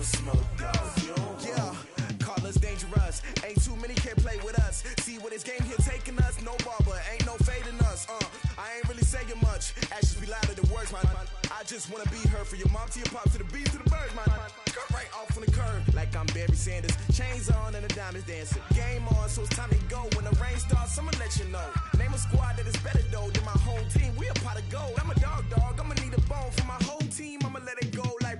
Yeah, call us dangerous. Ain't too many can play with us. See what this game here taking us. No barber, ain't no fading us. I ain't really saying much. Actions be louder than words, man. I just wanna be heard for your mom to your pop to the beat to the birds, man. Cut right off on the curb like I'm Barry Sanders. Chains on and the diamonds dancing. Game on, so it's time to go. When the rain starts, I'ma let you know. Name a squad that is better though than my whole team. We a pot of gold. I'm a dog. I'ma need a bone for my whole team. I'ma let it go like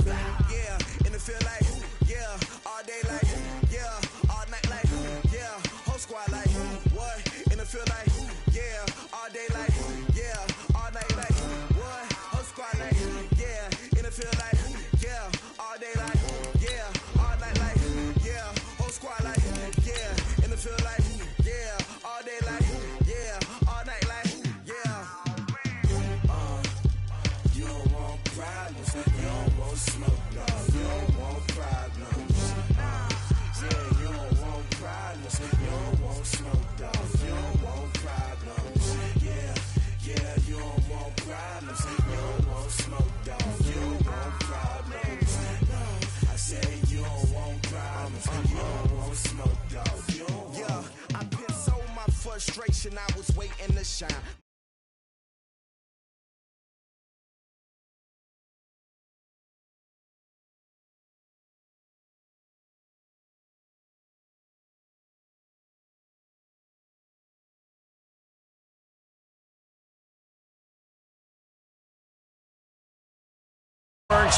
yeah. In the field like yeah. All day like yeah. All night like yeah. Whole squad like what? In the field like yeah. All day like yeah. All night like what? Whole squad like yeah. In the field like yeah. All day like yeah. All night like yeah. Whole squad like yeah. In the field like yeah. All day like yeah. All night like yeah. You don't want problems. You don't want smoke, no. You don't want problems. Yeah, you don't want problems. You don't want smoke, dog. You don't want problems. Yeah, you don't want problems. You don't want smoke, dog. You don't want problems. No, I say you don't want problems. You don't want smoke, dog. You don't want. Yeah, I put so my frustration. I was waiting to shine.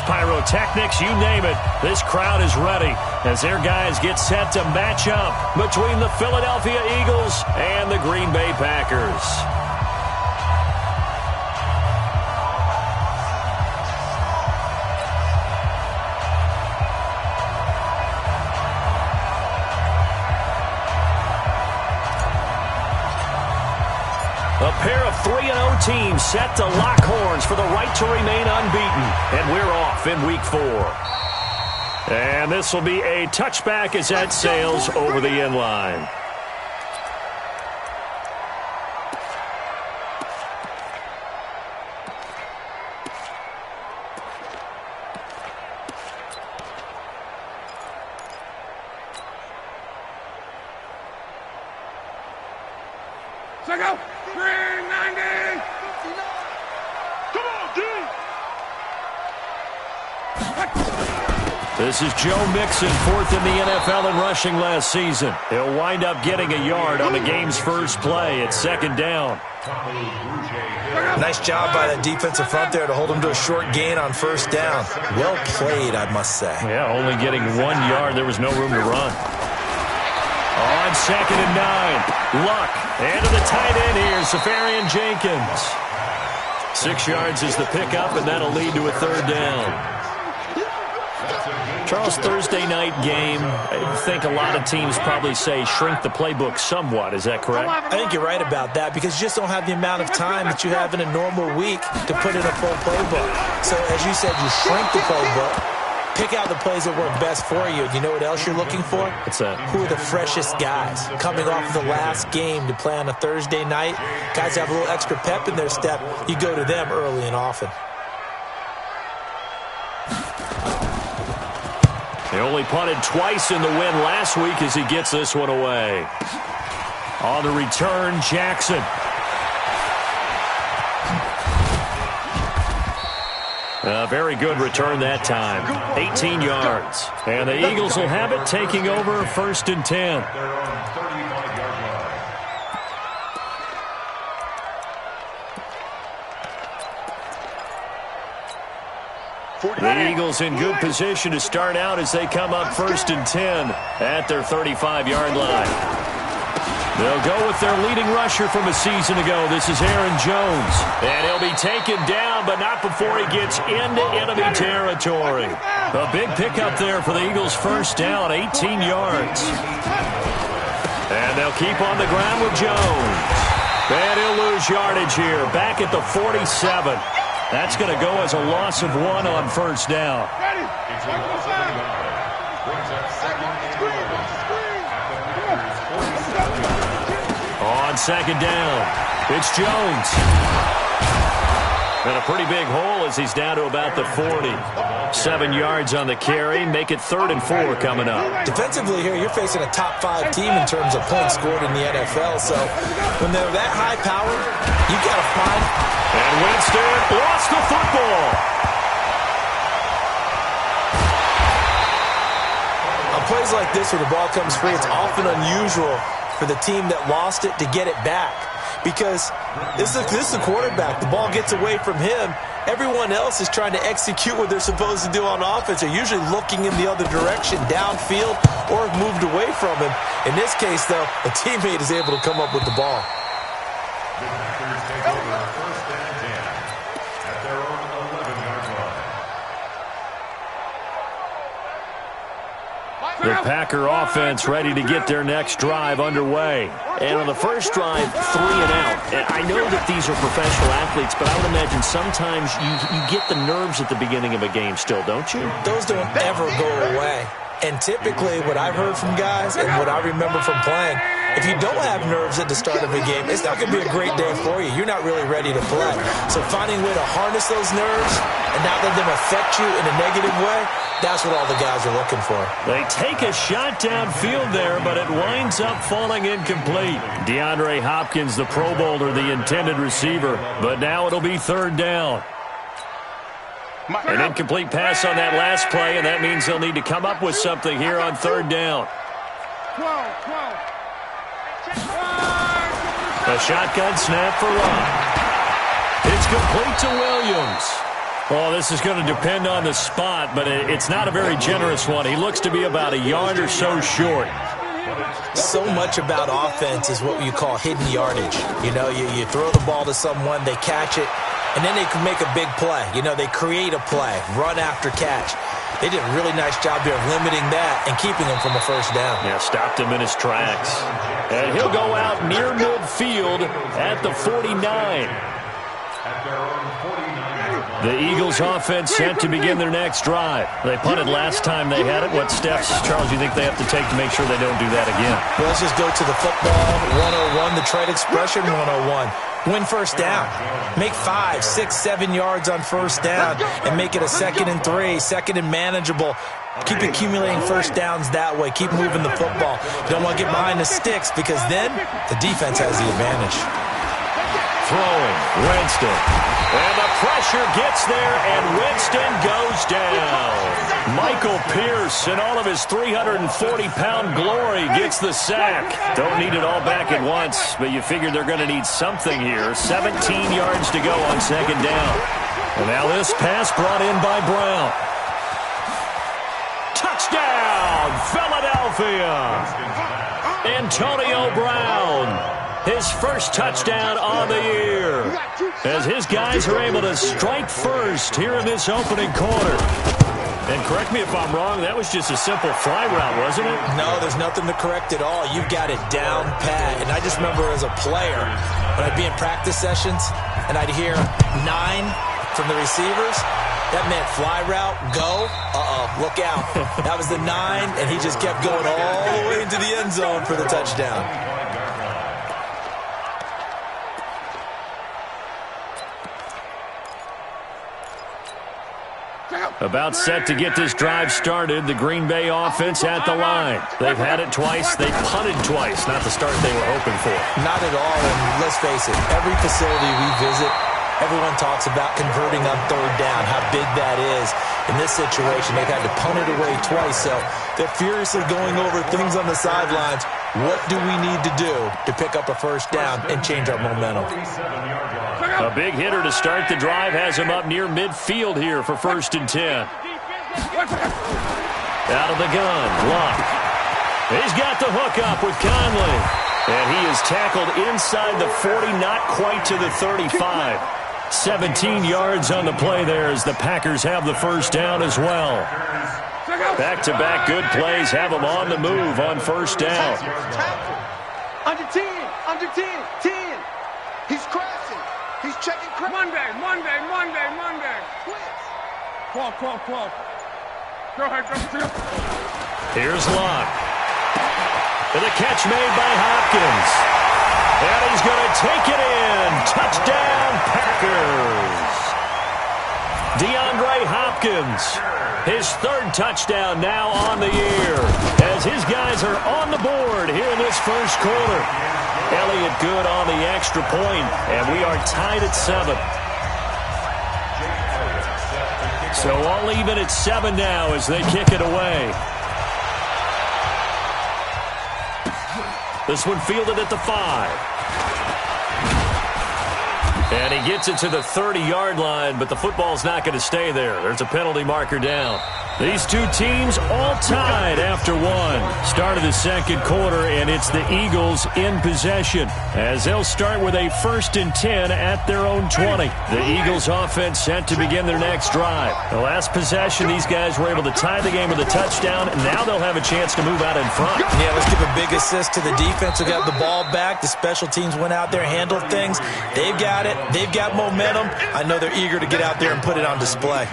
Pyrotechnics, you name it. This crowd is ready as their guys get set to match up between the Philadelphia Eagles and the Green Bay Packers. A pair of 3-0 teams set to lock horns for the right to remain unbeaten. And we're off in week 4. And this will be a touchback as that sails over the end line. Check out. 390. Come on, D. This is Joe Mixon, 4th in the NFL in rushing last season. He'll wind up getting a yard on the game's first play at 2nd down. Nice job by the defensive front there to hold him to a short gain on 1st down. Well played, I must say. Yeah, only getting 1 yard. There was no room to run. On 2nd and 9, Luck, and to the tight end here, Safarian Jenkins. 6 yards is the pickup, and that'll lead to a 3rd down. Charles, Thursday night game, I think a lot of teams probably say shrink the playbook somewhat. Is that correct? I think you're right about that because you just don't have the amount of time that you have in a normal week to put in a full playbook. So, as you said, you shrink the playbook. Pick out the plays that work best for you. You know what else you're looking for? What's that? Who are the freshest guys coming off of the last game to play on a Thursday night? Guys have a little extra pep in their step. You go to them early and often. They only punted twice in the win last week as he gets this one away. On the return, Jackson. A very good return that time. 18 yards. And the Eagles will have it, taking over 1st and 10. The Eagles in good position to start out as they come up 1st and 10 at their 35-yard line. They'll go with their leading rusher from a season ago. This is Aaron Jones. And he'll be taken down, but not before he gets into enemy territory. A big pickup there for the Eagles' 1st down, 18 yards. And they'll keep on the ground with Jones. And he'll lose yardage here, back at the 47. That's going to go as a loss of 1 on 1st down. On 2nd down, it's Jones. And a pretty big hole as he's down to about the 40. 7 yards on the carry. Make it 3rd and 4 coming up. Defensively here, you're facing a top 5 team in terms of points scored in the NFL. So when they're that high powered, you got to find. And Winston lost the football. On plays like this where the ball comes free, it's often unusual for the team that lost it to get it back. Because this is a quarterback. The ball gets away from him. Everyone else is trying to execute what they're supposed to do on offense. They're usually looking in the other direction, downfield, or have moved away from him. In this case, though, a teammate is able to come up with the ball. The Packers take over 1st and 10 at their own 11-yard line. The Packer offense ready to get their next drive underway. And on the first drive, 3 and out. And I know that these are professional athletes, but I would imagine sometimes you get the nerves at the beginning of a game still, don't you? Those don't ever go away. And typically what I've heard from guys and what I remember from playing, if you don't have nerves at the start of a game, it's not going to be a great day for you. You're not really ready to play. So finding a way to harness those nerves and not let them affect you in a negative way, that's what all the guys are looking for. They take a shot downfield there, but it winds up falling incomplete. DeAndre Hopkins, the Pro Bowler, the intended receiver. But now it'll be 3rd down. An incomplete pass on that last play, and that means they'll need to come up with something here on 3rd down. A shotgun snap for Lott. It's complete to Williams. Oh, this is going to depend on the spot, but it's not a very generous one. He looks to be about a yard or so short. So much about offense is what you call hidden yardage. You know, you throw the ball to someone, they catch it, and then they can make a big play. You know, they create a play, run after catch. They did a really nice job here of limiting that and keeping him from a 1st down. Yeah, stopped him in his tracks. And he'll go out near midfield at the 49. The Eagles offense set to begin their next drive. They punted last time they had it. What steps, Charles, do you think they have to take to make sure they don't do that again? Well, let's just go to the football 101, the trade expression 101. Win 1st down. Make 5, 6, 7 yards on 1st down and make it a 2nd and 3, 2nd and manageable. Keep accumulating 1st downs that way. Keep moving the football. You don't want to get behind the sticks because then the defense has the advantage. Throwing, Winston. And the pressure gets there, and Winston goes down. Michael Pierce, in all of his 340-pound glory, gets the sack. Don't need it all back at once, but you figure they're going to need something here. 17 yards to go on 2nd down. And now this pass brought in by Brown. Touchdown, Philadelphia! Antonio Brown. His 1st touchdown on the year as his guys are able to strike first here in this opening quarter. And correct me if I'm wrong, that was just a simple fly route, wasn't it? No, there's nothing to correct at all. You've got it down pat. And I just remember as a player, when I'd be in practice sessions and I'd hear 9 from the receivers, that meant fly route, go, look out. That was the 9, and he just kept going all the way into the end zone for the touchdown. About set to get this drive started, the Green Bay offense at the line. They've had it twice. They punted twice. Not the start they were hoping for. Not at all, and let's face it, every facility we visit, everyone talks about converting on 3rd down, how big that is. In this situation, they've had to punt it away twice, so they're furiously going over things on the sidelines. What do we need to do to pick up a 1st down and change our momentum? A big hitter to start the drive has him up near midfield here for 1st and 10. Out of the gun, Lott. He's got the hook up with Conley. And he is tackled inside the 40, not quite to the 35. 17 yards on the play there as the Packers have the 1st down as well. Back-to-back good plays have them on the move on 1st down. Under 10, under 10, 10. He's crashing. He's checking. Monday. Clock. Go ahead, go. Here's Lott. And the catch made by Hopkins. And he's going to take it in. Touchdown, Packers. DeAndre Hopkins, his third touchdown now on the year, as his guys are on the board here in this first quarter. Elliott good on the extra point, and we are tied at 7. So all even at 7 now as they kick it away. This one fielded at the 5. And he gets it to the 30-yard line, but the football's not going to stay there. There's a penalty marker down. These two teams all tied after one. Start of the second quarter, and it's the Eagles in possession, as they'll start with a 1st and 10 at their own 20. The Eagles offense set to begin their next drive. The last possession, these guys were able to tie the game with a touchdown, and now they'll have a chance to move out in front. Yeah, let's give a big assist to the defense who got the ball back. The special teams went out there, handled things. They've got it. They've got momentum. I know they're eager to get out there and put it on display.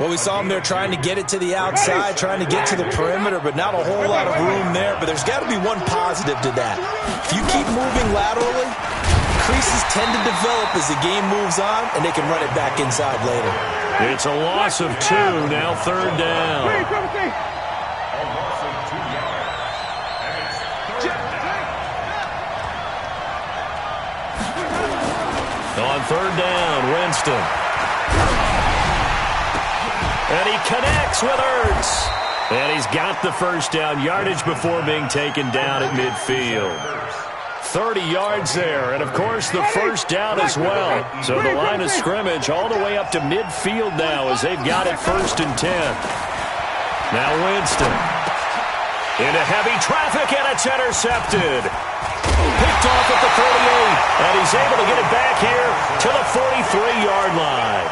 Well, we saw them there trying to get it to the outside, trying to get to the perimeter, but not a whole lot of room there. But there's got to be one positive to that. If you keep moving laterally, creases tend to develop as the game moves on, and they can run it back inside later. It's a loss of 2, now 3rd down. On 3rd down, Winston. And he connects with Ertz. And he's got the first down yardage before being taken down at midfield. 30 yards there, and of course the first down as well. So the line of scrimmage all the way up to midfield now as they've got it 1st and 10. Now Winston. Into heavy traffic, and it's intercepted. Picked off at the 38, and he's able to get it back here to the 43-yard line.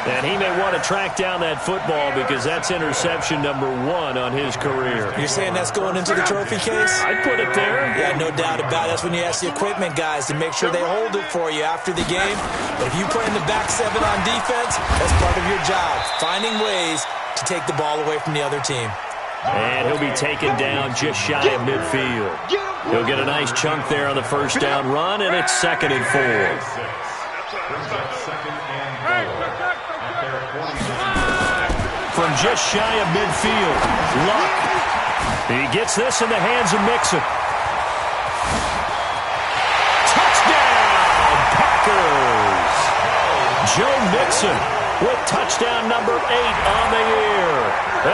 And he may want to track down that football because that's interception number 1 on his career. You're saying that's going into the trophy case? I'd put it there. Yeah, no doubt about it. That's when you ask the equipment guys to make sure they hold it for you after the game. But if you play in the back 7 on defense, that's part of your job, finding ways to take the ball away from the other team. And he'll be taken down just shy of midfield. He'll get a nice chunk there on the first down run, and it's 2nd and 4. From just shy of midfield, Luck. He gets this in the hands of Mixon. Touchdown, Packers! Joe Mixon with touchdown number 8 on the year.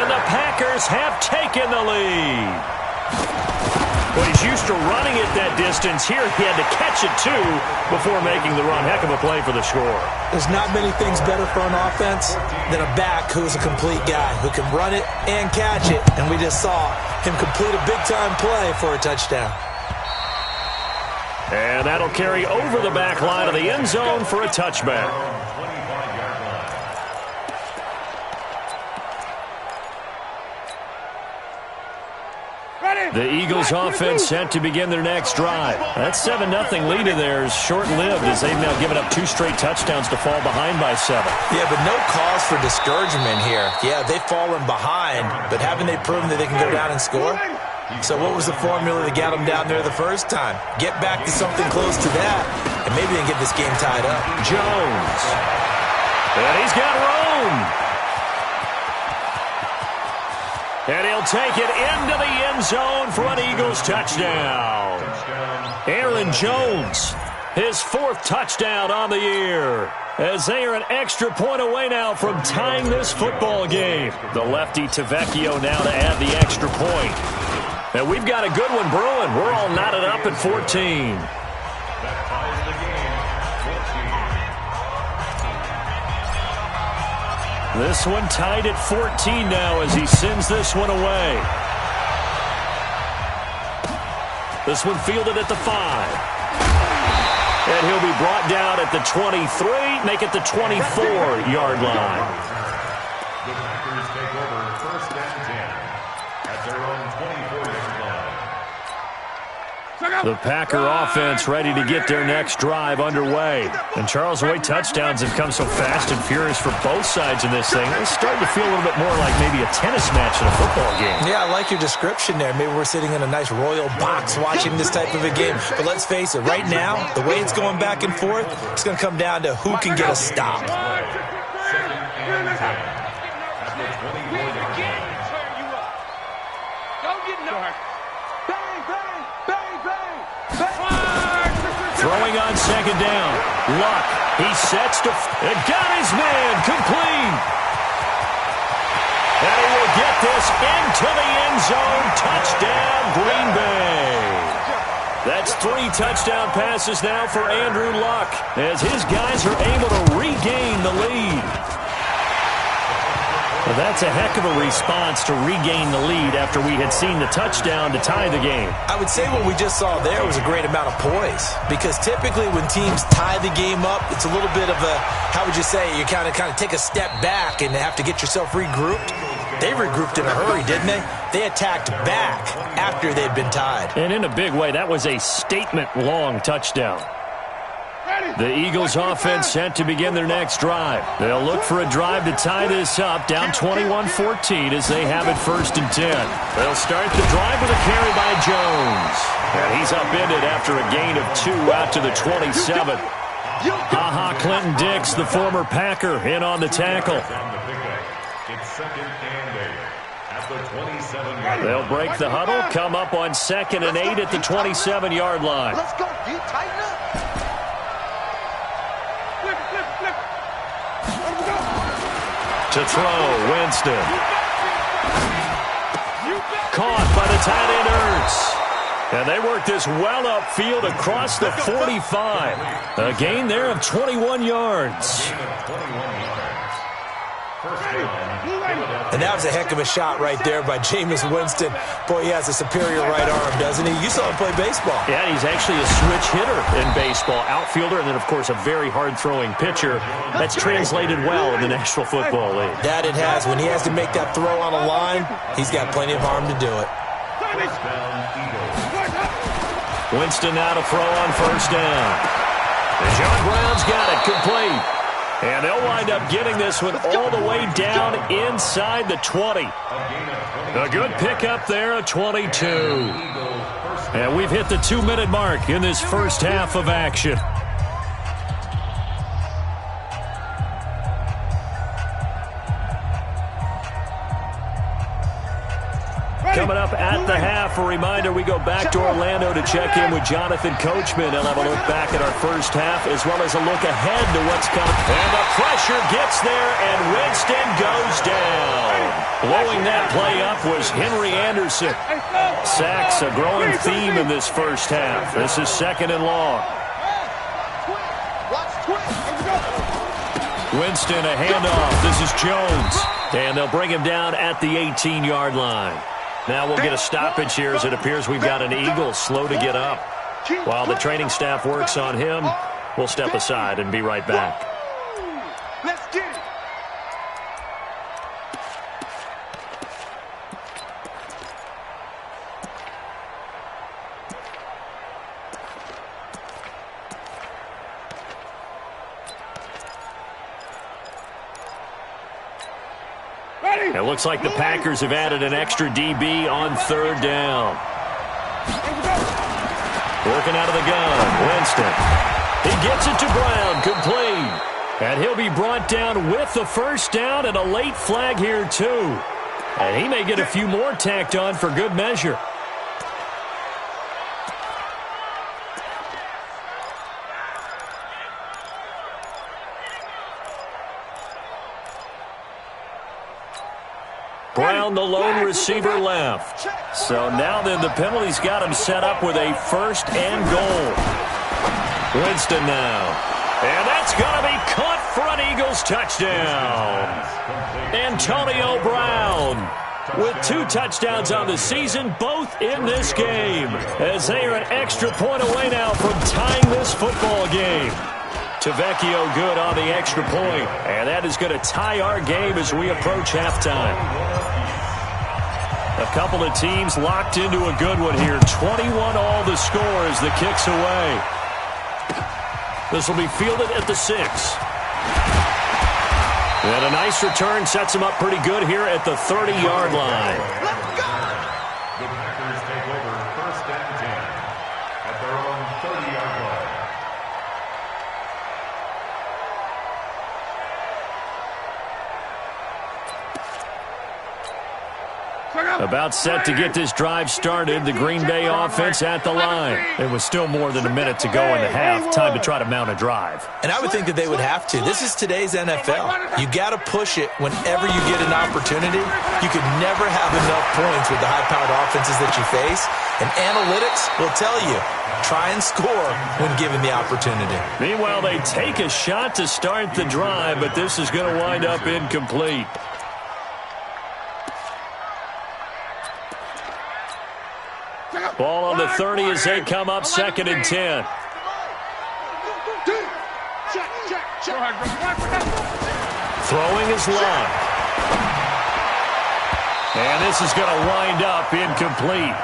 And the Packers have taken the lead. Well, he's used to running it that distance. Here he had to catch it, too, before making the run. Heck of a play for the score. There's not many things better for an offense than a back who is a complete guy, who can run it and catch it. And we just saw him complete a big-time play for a touchdown. And that'll carry over the back line of the end zone for a touchback. The Eagles offense set to begin their next drive. That 7-0 lead of theirs short-lived as they've now given up 2 straight touchdowns to fall behind by 7. Yeah, but no cause for discouragement here. Yeah, they've fallen behind, but haven't they proven that they can go down and score? So what was the formula that got them down there the first time? Get back to something close to that, and maybe they can get this game tied up. Jones. And he's got room. And he'll take it into the end zone for an Eagles touchdown. Aaron Jones, his 4th touchdown on the year, as they are an extra point away now from tying this football game. The lefty Tavecchio now to add the extra point. And we've got a good one brewing. We're all knotted up at 14. This one tied at 14 now as he sends this one away. This one fielded at the 5. And he'll be brought down at the 23, make it the 24-yard line. The Packers take over 1st and 10 at their own 24-yard line. The Packer offense ready to get their next drive underway. And Charles, the way touchdowns have come so fast and furious for both sides in this thing, it's starting to feel a little bit more like maybe a tennis match in a football game. Yeah, I like your description there. Maybe we're sitting in a nice royal box watching this type of a game. But let's face it, right now, the way it's going back and forth, it's going to come down to who can get a stop. Throwing on second down. Luck. He sets to... and got his man complete. And he will get this into the end zone. Touchdown, Green Bay. That's 3 touchdown passes now for Andrew Luck as his guys are able to regain the lead. Well, that's a heck of a response to regain the lead after we had seen the touchdown to tie the game. I would say what we just saw there was a great amount of poise, because typically when teams tie the game up, it's a little bit of a, how would you say, you kind of take a step back and have to get yourself regrouped. They regrouped in a hurry, didn't they? They attacked back after they'd been tied. And in a big way, that was a statement-long touchdown. The Eagles offense set to begin their next drive. They'll look for a drive to tie this up, down 21-14 as they have it 1st and 10. They'll start the drive with a carry by Jones. And he's upended after a gain of 2 out to the 27. Ha-ha, Clinton Dix, the former Packer, in on the tackle. It's 2nd and 8 at the 27-yard line. They'll break the huddle, come up on 2nd and 8 at the 27-yard line. Let's go. You tighten up. To throw, Winston. Caught by the tight end, Ertz. And they work this well upfield across the 45. A gain there of 21 yards. And that was a heck of a shot right there by Jameis Winston. Boy, he has a superior right arm, doesn't he? You saw him play baseball. Yeah, he's actually a switch hitter in baseball. Outfielder, and then, of course, a very hard-throwing pitcher. That's translated well in the National Football League. That it has. When he has to make that throw on a line, he's got plenty of arm to do it. Winston now to throw on 1st down. And John Brown's got it complete. And they'll wind up getting this one all the way down inside the 20. A good pickup there at 22. And we've hit the 2-minute mark in this first half of action. Coming up at the half, a reminder, we go back to Orlando to check in with Jonathan Coachman. They'll have a look back at our first half as well as a look ahead to what's coming. And the pressure gets there, and Winston goes down. Blowing that play up was Henry Anderson. Sacks, a growing theme in this first half. This is 2nd and long. Winston, a handoff. This is Jones. And they'll bring him down at the 18-yard line. Now we'll get a stoppage here as it appears we've got an Eagle slow to get up. While the training staff works on him, we'll step aside and be right back. Let's get it. It looks like the Packers have added an extra DB on 3rd down. Working out of the gun, Winston. He gets it to Brown, complete. And he'll be brought down with the 1st down and a late flag here too. And he may get a few more tacked on for good measure. Brown, the lone receiver, left. So now then the penalty's got him set up with a 1st and goal. Winston now. And that's going to be caught for an Eagles touchdown. Antonio Brown with 2 touchdowns on the season, both in this game, as they are an extra point away now from tying this football game. Tavecchio good on the extra point, and that is going to tie our game as we approach halftime. A couple of teams locked into a good one here. 21 all the score as the kick's away. This will be fielded at the 6. And a nice return sets him up pretty good here at the 30-yard line. The Packers take over 1st and 10 at their own 30-yard line. About set to get this drive started, the Green Bay offense at the line. It was still more than a minute to go in the half. Time to try to mount a drive. And I would think that they would have to. This is today's NFL. You got to push it whenever you get an opportunity. You could never have enough points with the high-powered offenses that you face. And analytics will tell you, try and score when given the opportunity. Meanwhile, they take a shot to start the drive, but this is going to wind up incomplete. Ball on the 30 as they come up 2nd and 10. Throwing is long. And this is going to wind up incomplete.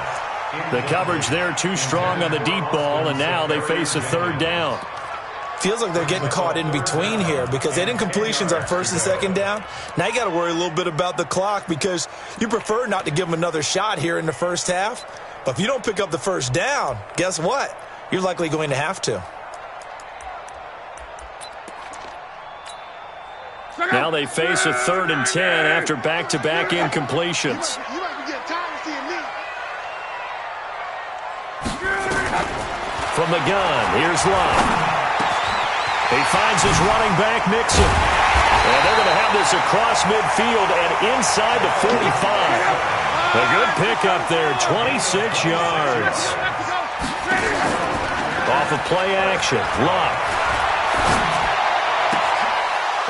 The coverage there too strong on the deep ball, and now they face a 3rd down. Feels like they're getting caught in between here because they had incompletions on 1st and 2nd down. Now you got to worry a little bit about the clock because you prefer not to give them another shot here in the first half. But if you don't pick up the 1st down, guess what? You're likely going to have to. Now they face a 3rd and 10 after back-to-back incompletions. From the gun, here's Love. He finds his running back, Mixon. And they're going to have this across midfield and inside the 45. A good pickup there, 26 yards. Off of play action, Love.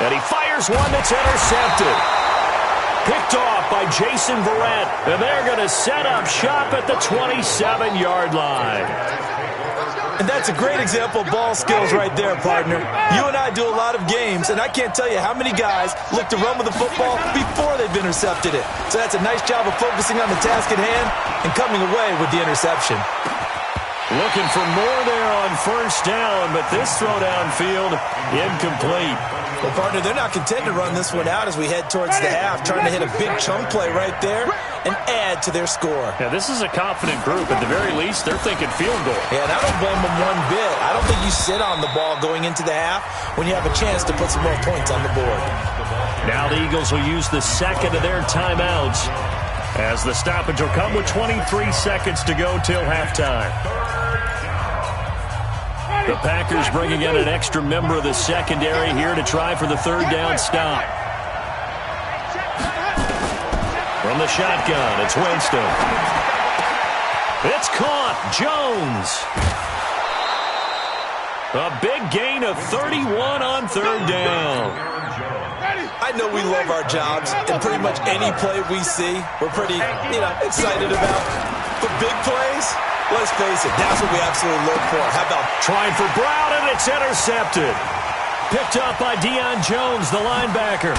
And he fires one that's intercepted. Picked off by Jason Verrett. And they're going to set up shop at the 27-yard line. And that's a great example of ball skills right there, partner. You and I do a lot of games, and I can't tell you how many guys look to run with the football before they've intercepted it. So that's a nice job of focusing on the task at hand and coming away with the interception. Looking for more there on 1st down, but this throw downfield, incomplete. Well, partner, they're not content to run this one out as we head towards the half, trying to hit a big chunk play right there and add to their score. Yeah, this is a confident group. At the very least, they're thinking field goal. Yeah, and I don't blame them one bit. I don't think you sit on the ball going into the half when you have a chance to put some more points on the board. Now the Eagles will use the 2nd of their timeouts as the stoppage will come with 23 seconds to go till halftime. The Packers bringing in an extra member of the secondary here to try for the 3rd down stop. From the shotgun, it's Winston. It's caught. Jones. A big gain of 31 on 3rd down. I know we love our jobs, and pretty much any play we see, we're pretty, excited about. But big plays, let's face it, that's what we absolutely look for. How about trying for Brown, and it's intercepted. Picked up by Deion Jones, the linebacker.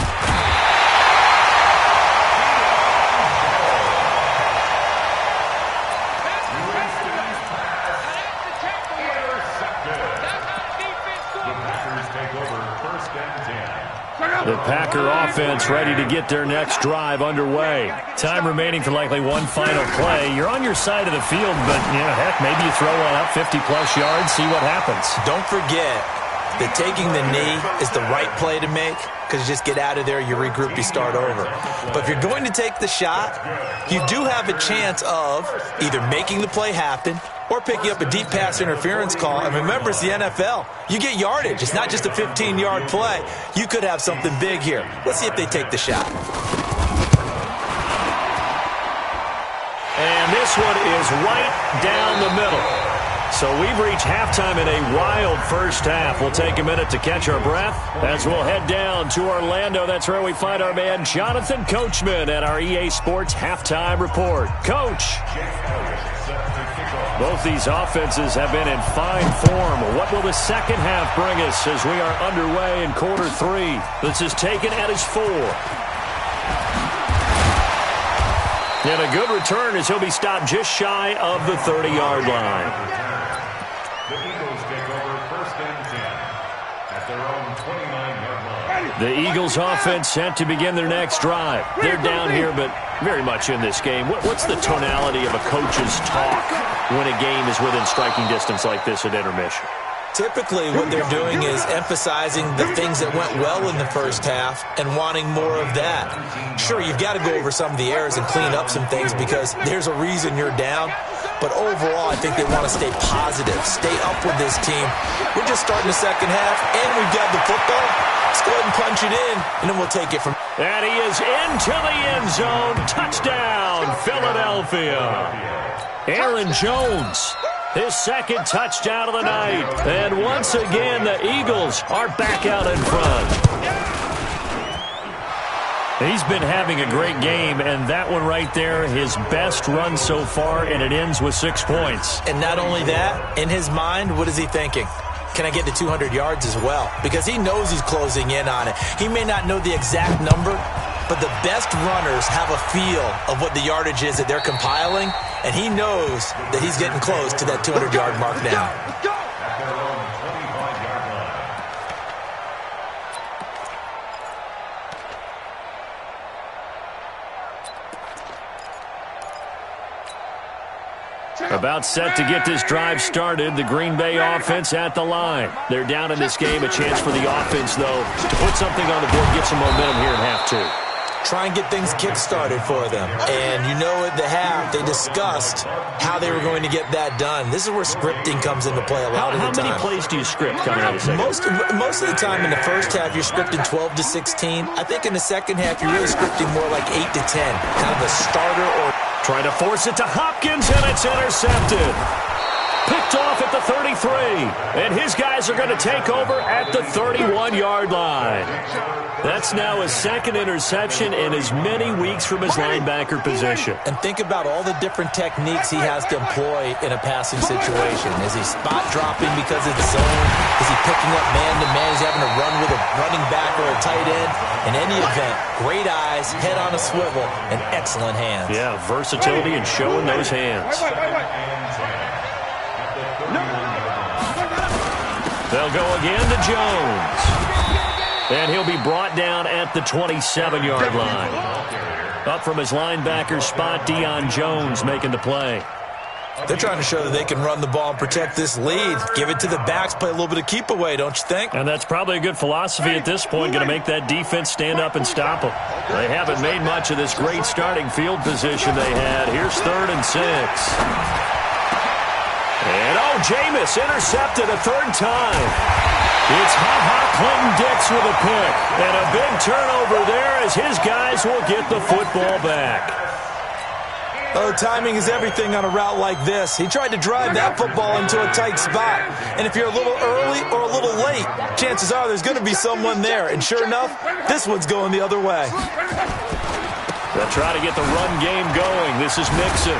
The Packer offense ready to get their next drive underway. Time remaining for likely one final play. You're on your side of the field, but, heck, maybe you throw one up 50-plus yards, see what happens. Don't forget that taking the knee is the right play to make because you just get out of there, you regroup, you start over. But if you're going to take the shot, you do have a chance of either making the play happen or picking up a deep pass interference call. And remember, it's the NFL. You get yardage. It's not just a 15-yard play. You could have something big here. Let's see if they take the shot. And this one is right down the middle. So we've reached halftime in a wild first half. We'll take a minute to catch our breath as we'll head down to Orlando. That's where we find our man Jonathan Coachman at our EA Sports Halftime Report. Coach. Both these offenses have been in fine form. What will the second half bring us as we are underway in quarter 3? This is taken at his 4. And a good return as he'll be stopped just shy of the 30-yard line. The Eagles take over 1st and 10 at their own 29-yard line. The Eagles offense set to begin their next drive. They're down here, but very much in this game. What's the tonality of a coach's talk when a game is within striking distance like this at intermission? Typically, what they're doing is emphasizing the things that went well in the first half and wanting more of that. Sure, you've got to go over some of the errors and clean up some things because there's a reason you're down. But overall, I think they want to stay positive, stay up with this team. We're just starting the second half, and we've got the football. Let's go ahead and punch it in, and then we'll take it from there. And he is into the end zone. Touchdown, Philadelphia. Aaron Jones, his second touchdown of the night. And once again, the Eagles are back out in front. He's been having a great game, and that one right there, his best run so far, and it ends with 6 points. And not only that, in his mind, what is he thinking? Can I get to 200 yards as well? Because he knows he's closing in on it. He may not know the exact number, but the best runners have a feel of what the yardage is that they're compiling, and he knows that he's getting close to that 200-yard mark now. At their own 25-yard line. About set to get this drive started, the Green Bay offense at the line. They're down in this game. A chance for the offense, though, to put something on the board, get some momentum here in half two. Try and get things kick-started for them. And you know at the half, they discussed how they were going to get that done. This is where scripting comes into play a lot of the time. How many plays do you script coming out of the second? Most of the time in the first half, you're scripting 12 to 16. I think in the second half, you're really scripting more like 8 to 10. Kind of a starter or... Trying to force it to Hopkins, and it's intercepted. Picked off at the 33. And his guys are going to take over at the 31-yard line. That's now his second interception in as many weeks from his linebacker position. And think about all the different techniques he has to employ in a passing situation. Is he spot dropping because it's zone? Is he picking up man-to-man? Is he having to run with a running back or a tight end? In any event, great eyes, head on a swivel, and excellent hands. Yeah, versatility and showing those hands. They'll go again to Jones. And he'll be brought down at the 27-yard line. Up from his linebacker spot, Deion Jones making the play. They're trying to show that they can run the ball and protect this lead. Give it to the backs, play a little bit of keep away, don't you think? And that's probably a good philosophy at this point, going to make that defense stand up and stop them. They haven't made much of this great starting field position they had. Here's 3rd and 6. And, Jameis intercepted a third time. It's Clinton Dix with a pick. And a big turnover there as his guys will get the football back. Oh, timing is everything on a route like this. He tried to drive that football into a tight spot. And if you're a little early or a little late, chances are there's going to be someone there. And sure enough, this one's going the other way. They'll try to get the run game going. This is Mixon.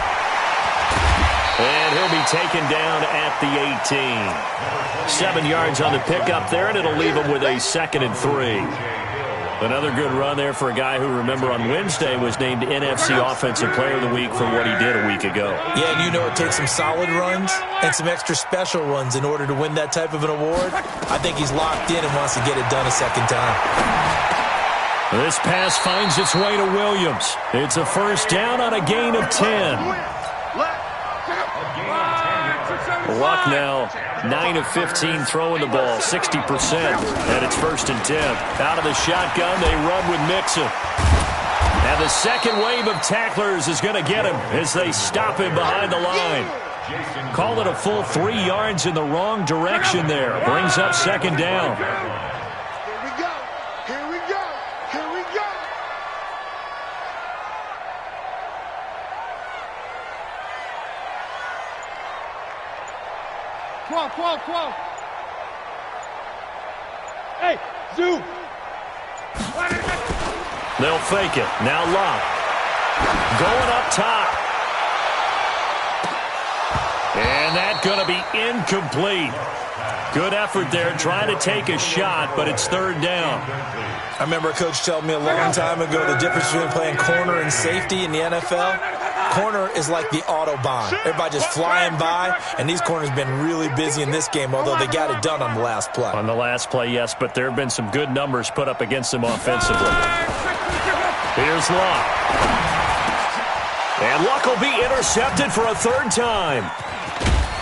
And he'll be taken down at the 18. 7 yards on the pickup there, and it'll leave him with a 2nd and 3. Another good run there for a guy who, remember, on Wednesday was named NFC Offensive Player of the Week for what he did a week ago. Yeah, and you know it takes some solid runs and some extra special runs in order to win that type of an award. I think he's locked in and wants to get it done a second time. This pass finds its way to Williams. It's a first down on a gain of 10. Luck now, 9 of 15 throwing the ball, 60%. And it's 1st and 10. Out of the shotgun, they run with Mixon. And the second wave of tacklers is going to get him as they stop him behind the line. Call it a full 3 yards in the wrong direction there. Brings up 2nd down. Quo. Hey, Zoo. They'll fake it. Now Locke. Going up top. And that's going to be incomplete. Good effort there, trying to take a shot, but it's third down. I remember a coach telling me a long time ago the difference between playing corner and safety in the NFL. Corner is like the Autobahn. Everybody just flying by, and these corners have been really busy in this game, although they got it done on the last play. On the last play, yes, but there have been some good numbers put up against them offensively. Here's Luck. And Luck will be intercepted for a third time.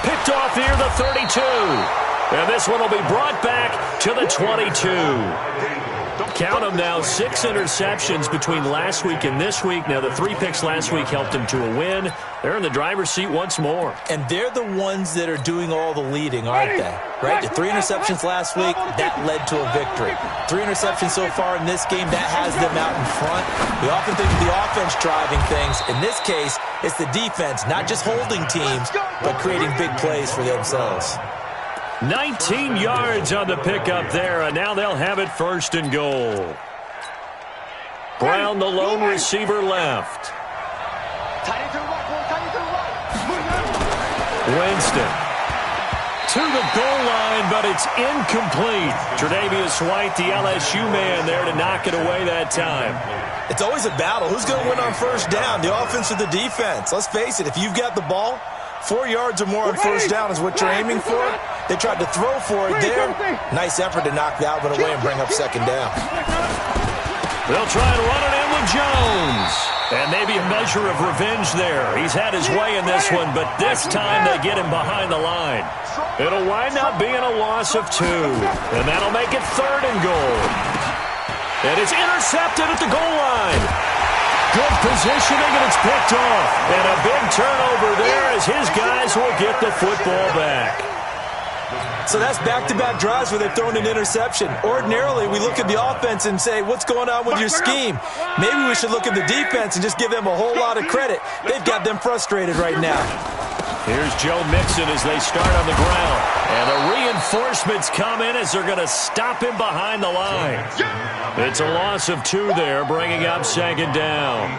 Picked off near the 32. And this one will be brought back to the 22. Count them now, 6 interceptions between last week and this week. Now, the 3 picks last week helped them to a win. They're in the driver's seat once more. And they're the ones that are doing all the leading, aren't they? Right? The 3 interceptions last week, that led to a victory. 3 interceptions so far in this game, that has them out in front. We often think of the offense driving things. In this case, it's the defense, not just holding teams, but creating big plays for themselves. 19 yards on the pickup there, and now they'll have it first and goal. Brown, the lone receiver, left. Winston to the goal line, but it's incomplete. Tre'Davious White, the LSU man, there to knock it away that time. It's always a battle. Who's going to win on first down, the offense or the defense? Let's face it, if you've got the ball, 4 yards or more on first down is what you're aiming for. They tried to throw for it there. Nice effort to knock that one away and bring up second down. They'll try and run it in with Jones. And maybe a measure of revenge there. He's had his way in this one, but this time they get him behind the line. It'll wind up being a loss of 2. And that'll make it third and goal. And it's intercepted at the goal line. Good positioning, and it's picked off. And a big turnover there as his guys will get the football back. So that's back-to-back drives where they're throwing an interception. Ordinarily, we look at the offense and say, what's going on with your scheme? Maybe we should look at the defense and just give them a whole lot of credit. They've got them frustrated right now. Here's Joe Mixon as they start on the ground. And the reinforcements come in as they're going to stop him behind the line. It's a loss of 2 there, bringing up second down.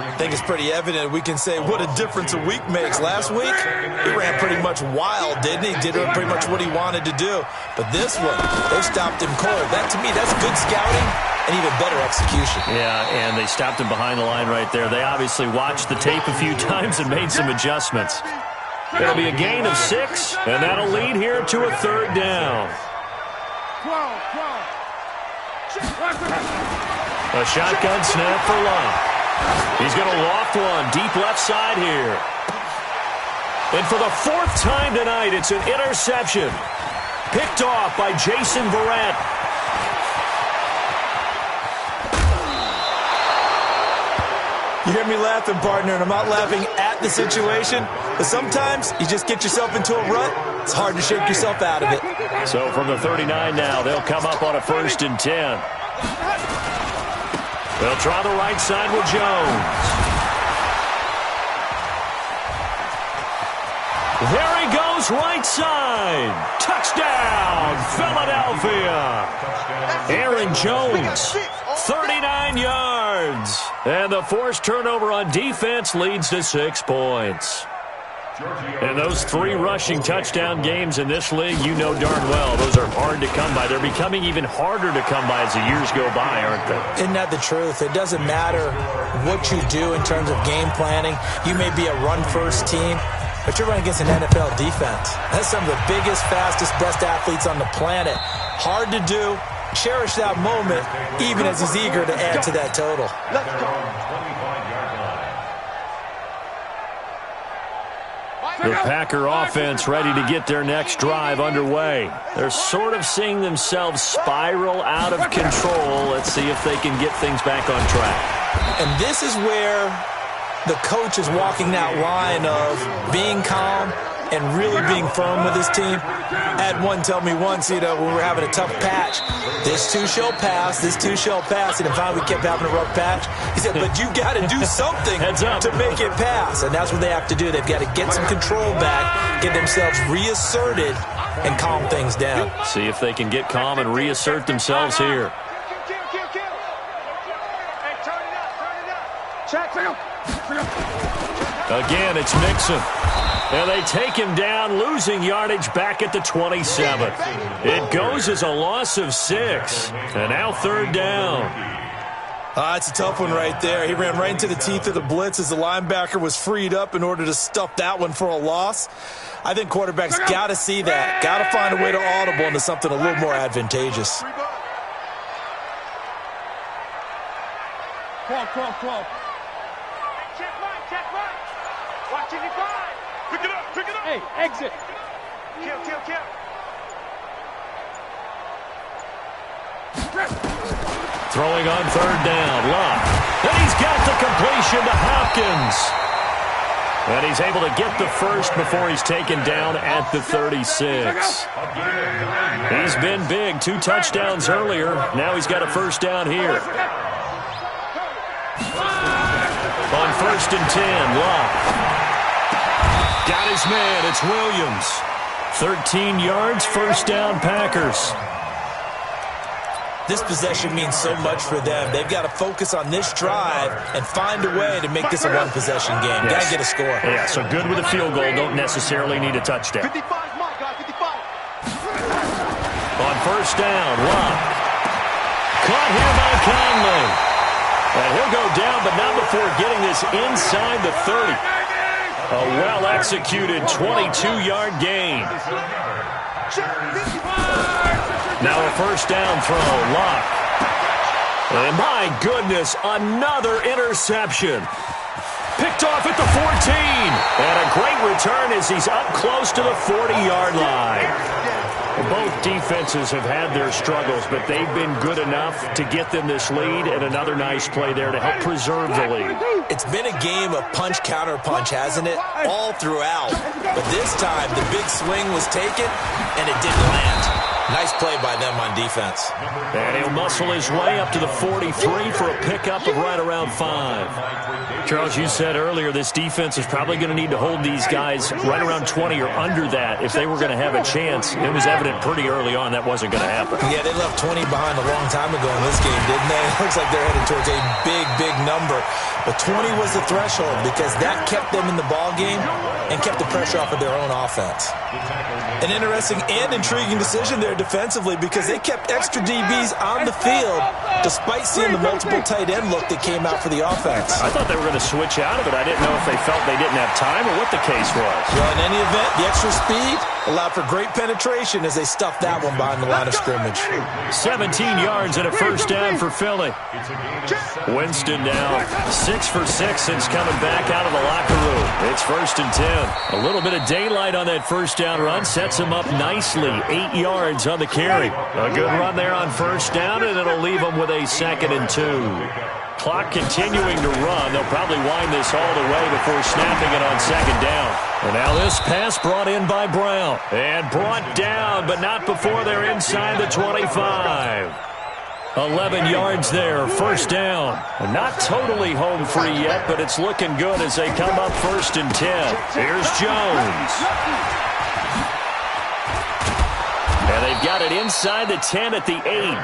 I think it's pretty evident. We can say what a difference a week makes. Last week, he ran pretty much wild, didn't he? Did pretty much what he wanted to do. But this one, they stopped him cold. That, to me, that's good scouting and even better execution. Yeah, and they stopped him behind the line right there. They obviously watched the tape a few times and made some adjustments. It'll be a gain of 6, and that'll lead here to a third down. A shotgun snap for Luck. He's going to loft one deep left side here. And for the 4th time tonight, it's an interception. Picked off by Jason Verrett. You hear me laughing, partner, and I'm not laughing at the situation, but sometimes you just get yourself into a rut. It's hard to shake yourself out of it. So from the 39 now, they'll come up on a 1st and 10. They'll try the right side with Jones. There he goes, right side. Touchdown, Philadelphia. Aaron Jones, 39 yards. And the forced turnover on defense leads to 6 points. And those 3 rushing touchdown games in this league, you know darn well, those are hard to come by. They're becoming even harder to come by as the years go by, aren't they? Isn't that the truth? It doesn't matter what you do in terms of game planning. You may be a run-first team, but you're running against an NFL defense. That's some of the biggest, fastest, best athletes on the planet. Hard to do. Cherish that moment, even as he's eager to add to that total. Let's go. The Packer offense ready to get their next drive underway. They're sort of seeing themselves spiral out of control. Let's see if they can get things back on track. And this is where the coach is walking that line of being calm and really being firm with his team. I had one tell me once, when we were having a tough patch, this too shall pass, this too shall pass, and finally we kept having a rough patch. He said, but you got to do something to make it pass, and that's what they have to do. They've got to get some control back, get themselves reasserted, and calm things down. See if they can get calm and reassert themselves here. Again, it's Mixon. And they take him down, losing yardage back at the 27. It goes as a loss of 6. And now 3rd down. It's a tough one right there. He ran right into the teeth of the blitz as the linebacker was freed up in order to stuff that one for a loss. I think quarterbacks got to see that. Got to find a way to audible into something a little more advantageous. Cross. Check right. Watch it, pick it up. Hey, exit. Kill. Throwing on 3rd down, Locke. And he's got the completion to Hopkins. And he's able to get the first before he's taken down at the 36. He's been big, 2 touchdowns earlier. Now he's got a 1st down here. On 1st and 10, Locke. Got his man, it's Williams. 13 yards, 1st down, Packers. This possession means so much for them. They've got to focus on this drive and find a way to make this a one-possession game. Yes. Got to get a score. Yeah, so good with a field goal. Don't necessarily need a touchdown. 55, Mike, 55. On 1st down, Locke. Caught here by Conley. And he'll go down, but not before getting this inside the 30. A well-executed 22-yard gain. Now a 1st down throw, Locke. And my goodness, another interception. Picked off at the 14. And a great return as he's up close to the 40-yard line. Both defenses have had their struggles, but they've been good enough to get them this lead, and another nice play there to help preserve the lead. It's been a game of punch-counter-punch, hasn't it? All throughout. But this time, the big swing was taken, and it didn't land. Nice play by them on defense. And he'll muscle his way up to the 43 for a pickup of right around 5. Charles, you said earlier this defense is probably going to need to hold these guys right around 20 or under that if they were going to have a chance. It was evident pretty early on that wasn't going to happen. Yeah, they left 20 behind a long time ago in this game, didn't they? It looks like they're headed towards a big number. But 20 was the threshold because that kept them in the ball game and kept the pressure off of their own offense. An interesting and intriguing decision there defensively because they kept extra DBs on the field despite seeing the multiple tight end look that came out for the offense. I thought they were going to switch out of it. I didn't know if they felt they didn't have time or what the case was. Well, in any event, the extra speed allowed for great penetration as they stuffed that one behind the line of scrimmage. 17 yards and a 1st down for Philly. Winston now 6 for 6 since coming back out of the locker room. It's 1st and 10. A little bit of daylight on that 1st down run sets him up nicely. 8 yards on the carry. A good run there on 1st down, and it'll leave him with a 2nd and 2. Clock continuing to run. They'll probably wind this all the way before snapping it on 2nd down. And now this pass brought in by Brown. And brought down, but not before they're inside the 25. 11 yards there, 1st down. Not totally home free yet, but it's looking good as they come up 1st and 10. Here's Jones. And they've got it inside the 10 at the 8.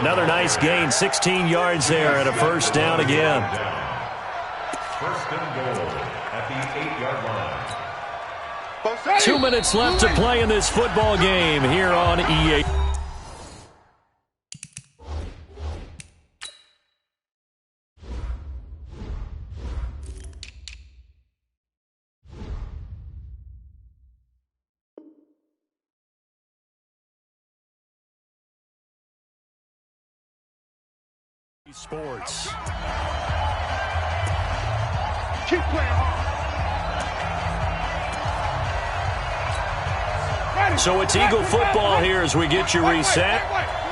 Another nice gain, 16 yards there and a 1st down again. 1st and goal at the 8-yard line. 2 minutes left to play in this football game here on EA. Sports. Keep playing hard. So it's Eagle football here as we get you reset.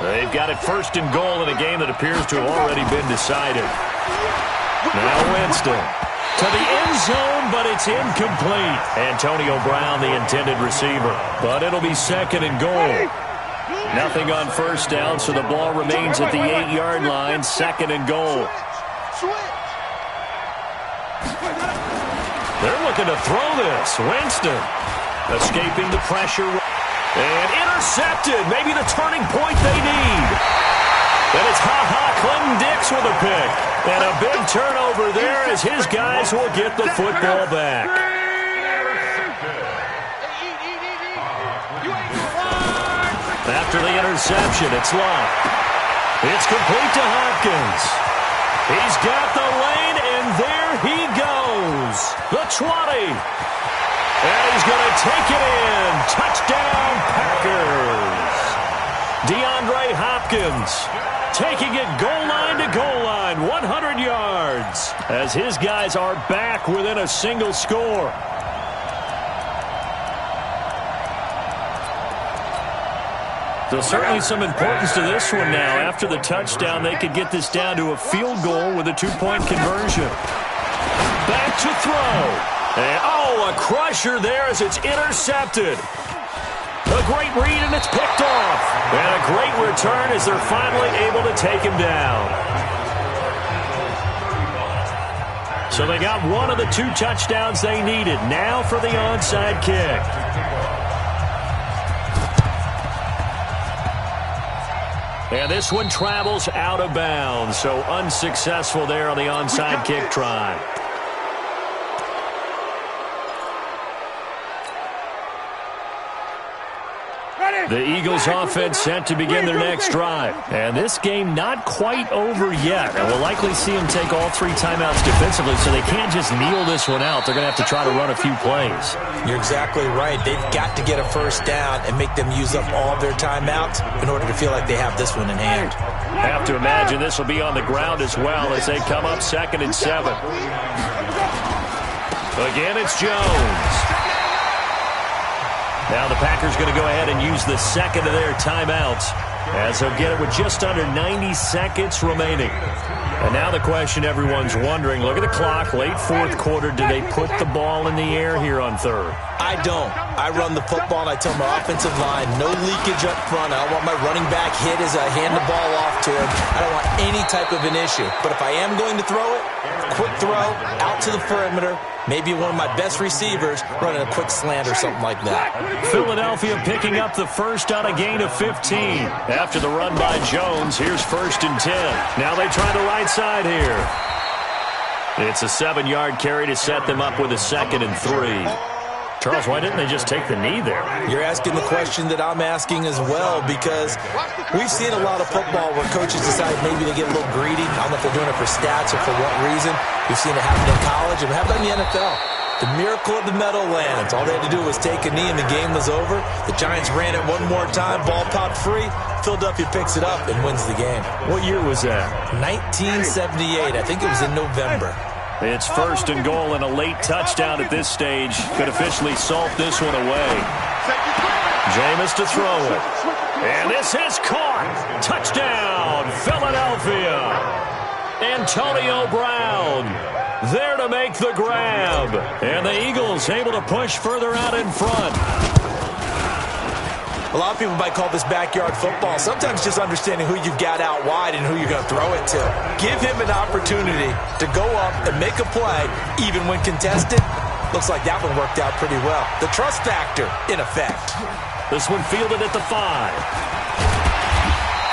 They've got it 1st and goal in a game that appears to have already been decided. Now Winston to the end zone, but it's incomplete. Antonio Brown, the intended receiver. But it'll be 2nd and goal. Nothing on 1st down, so the ball remains at the 8-yard line, 2nd and goal. They're looking to throw this. Winston escaping the pressure. And intercepted. Maybe the turning point they need. And it's Clinton-Dix with a pick. And a big turnover there as his guys will get the football back. After the interception, it's Love. It's complete to Hopkins. He's got the lane, and there he goes. The 20. And he's going to take it in. Touchdown, Packers. DeAndre Hopkins taking it goal line to goal line, 100 yards, as his guys are back within a single score. So certainly some importance to this one now. After the touchdown, they could get this down to a field goal with a 2-point conversion. Back to throw. And, a crusher there as it's intercepted. A great read, and it's picked off. And a great return as they're finally able to take him down. So they got one of the 2 touchdowns they needed. Now for the onside kick. And this one travels out of bounds, so unsuccessful there on the onside kick try. The Eagles offense set to begin their next drive. And this game not quite over yet. And we'll likely see them take all 3 timeouts defensively, so they can't just kneel this one out. They're going to have to try to run a few plays. You're exactly right. They've got to get a first down and make them use up all of their timeouts in order to feel like they have this one in hand. Have to imagine this will be on the ground as well as they come up 2nd and 7. Again, it's Jones. Now the Packers going to go ahead and use the second of their timeouts as they'll get it with just under 90 seconds remaining. And now the question everyone's wondering, look at the clock, late 4th quarter, do they put the ball in the air here on 3rd? I don't. I run the football, and I tell my offensive line, no leakage up front. I don't want my running back hit as I hand the ball off to him. I don't want any type of an issue. But if I am going to throw it, quick throw, out to the perimeter, maybe one of my best receivers running a quick slant or something like that. Philadelphia picking up the first on a gain of 15. After the run by Jones, here's 1st and 10. Now they try the right side here. It's a 7-yard carry to set them up with a 2nd and 3. Charles, why didn't they just take the knee there? You're asking the question that I'm asking as well, because we've seen a lot of football where coaches decide maybe they get a little greedy. I don't know if they're doing it for stats or for what reason. We've seen it happen in college, and how about in the NFL? The miracle of the Meadowlands. All they had to do was take a knee, and the game was over. The Giants ran it one more time. Ball popped free. Philadelphia picks it up and wins the game. What year was that? 1978. I think it was in November. It's 1st and goal, and a late touchdown at this stage could officially salt this one away. Jameis to throw it. And this is caught. Touchdown, Philadelphia. Antonio Brown there to make the grab. And the Eagles able to push further out in front. A lot of people might call this backyard football. Sometimes just understanding who you've got out wide and who you're going to throw it to. Give him an opportunity to go up and make a play, even when contested. Looks like that one worked out pretty well. The trust factor in effect. This one fielded at the 5.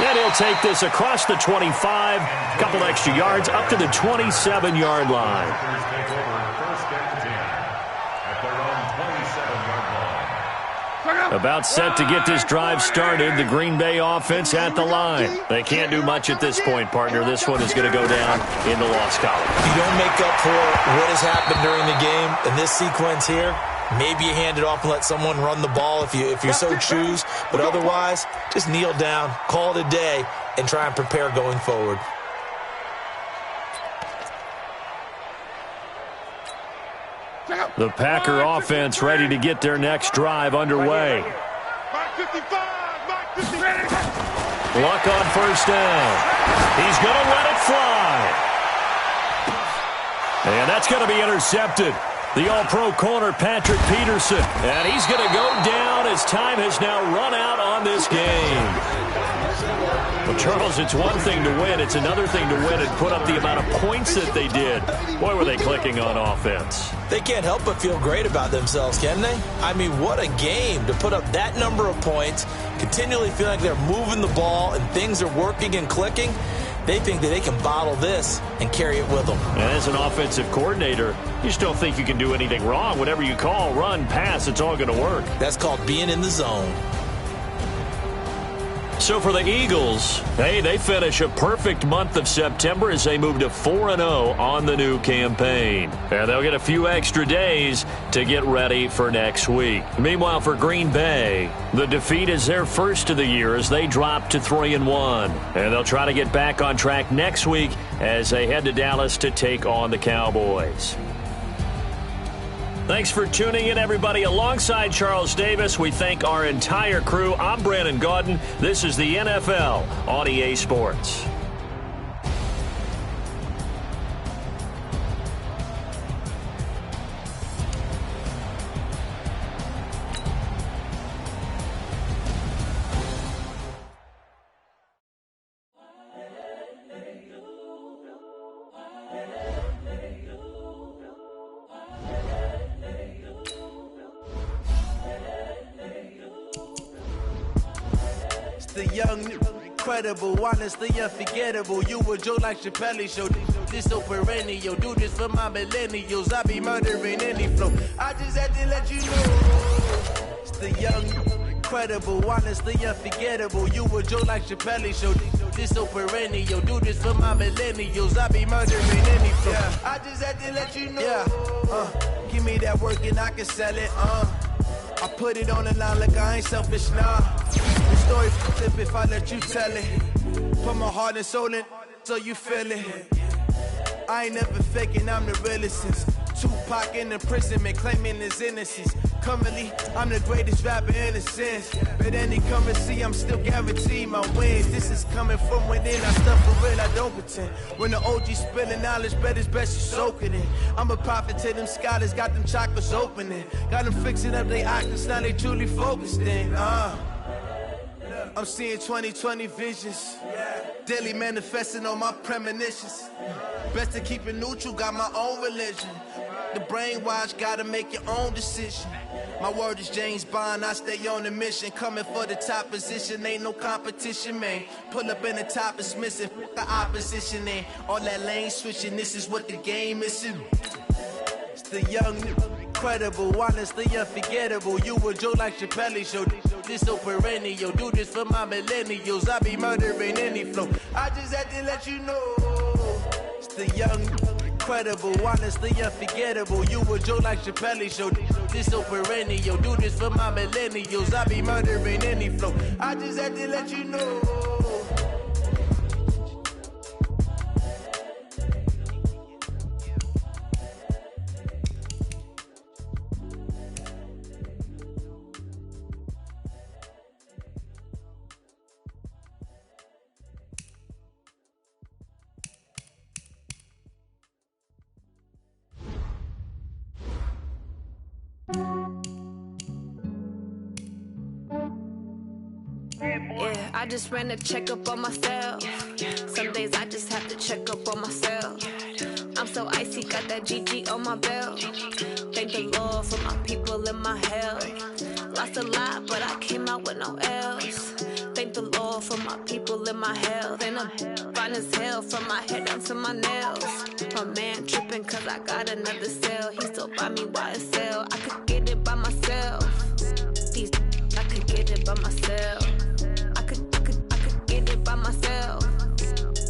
And he'll take this across the 25. Couple extra yards up to the 27-yard line. About set to get this drive started. The Green Bay offense at the line. They can't do much at this point, partner. This one is going to go down in the loss column. You don't make up for what has happened during the game in this sequence here. Maybe you hand it off and let someone run the ball if you so choose. But otherwise, just kneel down, call it a day, and try and prepare going forward. The Packer offense ready to get their next drive underway. Luck on 1st down. He's going to let it fly. And that's going to be intercepted. The all-pro corner, Patrick Peterson. And he's going to go down as time has now run out on this game. Well, Charles, it's one thing to win. It's another thing to win and put up the amount of points that they did. Boy, were they clicking on offense. They can't help but feel great about themselves, can they? I mean, what a game to put up that number of points, continually feeling like they're moving the ball and things are working and clicking. they think that they can bottle this and carry it with them. And as an offensive coordinator, you just don't think you can do anything wrong. Whatever you call, run, pass, it's all going to work. That's called being in the zone. So for the Eagles, hey, they finish a perfect month of September as they move to 4-0 on the new campaign. And they'll get a few extra days to get ready for next week. Meanwhile, for Green Bay, the defeat is their first of the year as they drop to 3-1. And they'll try to get back on track next week as they head to Dallas to take on the Cowboys. Thanks for tuning in, everybody. Alongside Charles Davis, we thank our entire crew. I'm Brandon Gaudin. This is the NFL on EA Sports. The young, incredible, honestly unforgettable. You a Joe like Chappelle show. This so perennial. Do this for my millennials. I be murdering any flow. I just had to let you know. It's the young, incredible, honestly unforgettable. You a Joe like Chappelle show. This so perennial. Do this for my millennials. I be murdering any flow. Yeah. I just had to let you know. Yeah. Give me that work and I can sell it. I put it on the line like I ain't selfish, nah. The story flip if I let you tell it. Put my heart and soul in so you feel it. I ain't never faking, I'm the realest since Tupac in imprisonment, claiming his innocence. Currently, I'm the greatest rapper in a sense. But any currency, I'm still guaranteed my wins. This is coming from within, I stuff for real, I don't pretend. When the OG spilling knowledge, bet it's best you soak it in. I'm a prophet to them scholars, got them chakras opening. Got them fixing up their octaves, now they truly focused in. I'm seeing 2020 visions. Daily manifesting on my premonitions. Best to keep it neutral, got my own religion. The brainwash, gotta make your own decision. My word is James Bond, I stay on a mission. Coming for the top position, ain't no competition, man. Pull up in the top, it's missing, the opposition in. All that lane switching, this is what the game is. It's the young, incredible, honestly unforgettable. You a Joe like Chappelle show. This so perennial. Do this for my millennials. I be murdering any flow. I just had to let you know. It's the young, incredible, honestly unforgettable. You a Joe like Chappelle show. This so perennial. Do this for my millennials. I be murdering any flow. I just had to let you know. Yeah, I just ran a checkup on myself. Some days I just have to check up on myself. I'm so icy, got that GG on my belt. Thank the Lord for my people and my health. Lost a lot, but I came out with no L's. Thank the Lord for my people and my health. And I'm fine as hell from my head down to my nails. My man tripping cause I got another cell. He still buy me YSL. I could get it by myself. These I could get it by myself. I could get it by myself.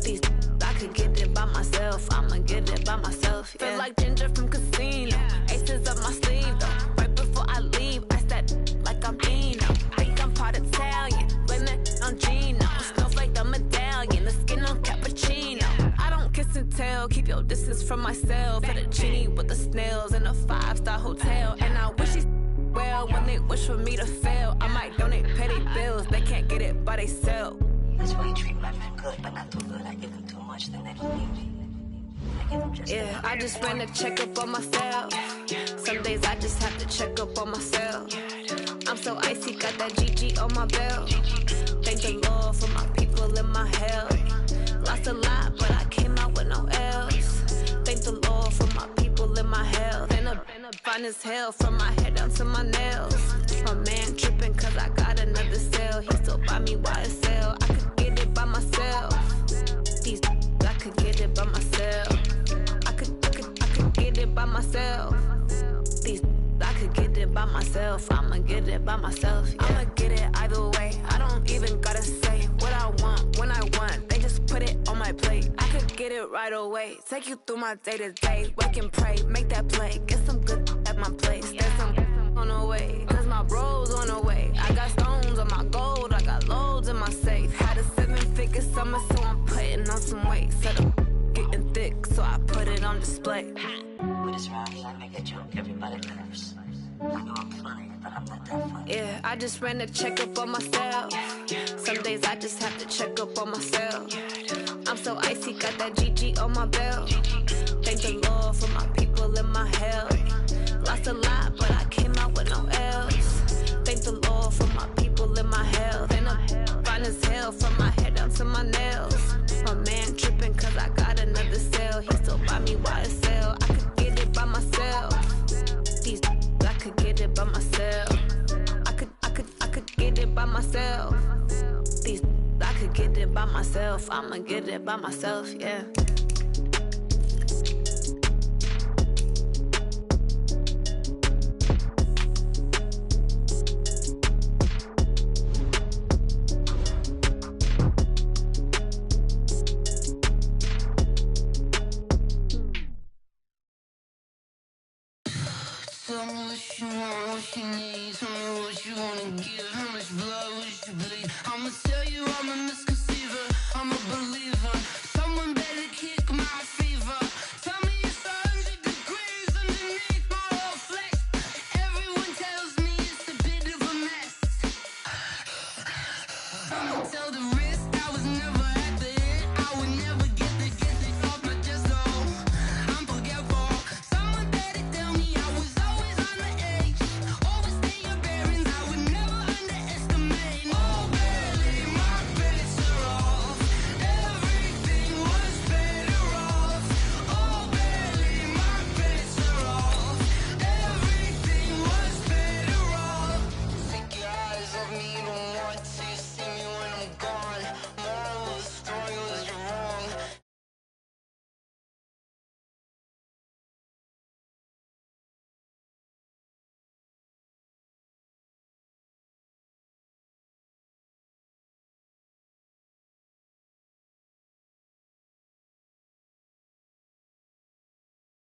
These I could get it by myself. I'ma get it by myself. Yeah. Feel like Ginger from Casino. Aces up my sleeve though. Right before I leave, I said like I'm Dino. Think I'm part Italian. Blame that on Gino. Snowflake the medallion. The skin on cappuccino. I don't kiss and tell. Keep your distance from myself. Fettuccine with the snails in a 5-star hotel. And I wish he's well when they wish for me to fail. I might donate petty bills. They can't get it by themselves. That's why you treat my men good, but not too good. I give them too much, then they don't need me. I give them just yeah, I just ran a checkup on myself. Some days I just have to check up on myself. I'm so icy, got that GG on my belt. Thank the Lord for my people and my health. Lost a lot, but I came out with no L's. Thank the Lord for my people and my health. And I'm fine as hell from my head down to my nails. My man tripping cause I got another cell. He still buy me YSL. I could get it by myself. These myself. These I could get it by myself. I'ma get it by myself. Yeah. I'ma get it either way. I don't even gotta say what I want when I want. They just put it on my plate. I could get it right away. Take you through my day to day. Wake and pray, make that play. Get some good at my place. There's some on the way, cause my bro's on the way. I got stones on my gold. I got loads in my safe. Had a 7-figure summer, so I'm putting on some weight. Said I'm getting thick, so I put it on display. With this round here, I make a joke, everybody laughs. I know I'm funny, but I'm not that funny. Yeah, I just ran a checkup on myself. Some days I just have to check up on myself. I'm so icy, got that GG on my belt. Thank the Lord for my people in my health. Lost a lot, but I came out with no else. Thank the Lord for my people in my health. And I'm fine as hell from my head down to my nails. My man tripping cause I got another sale. He still buy me YSL. I could get it by myself. These I could get it by myself. I could get it by myself. These I could get it by myself. I'ma get it by myself, yeah.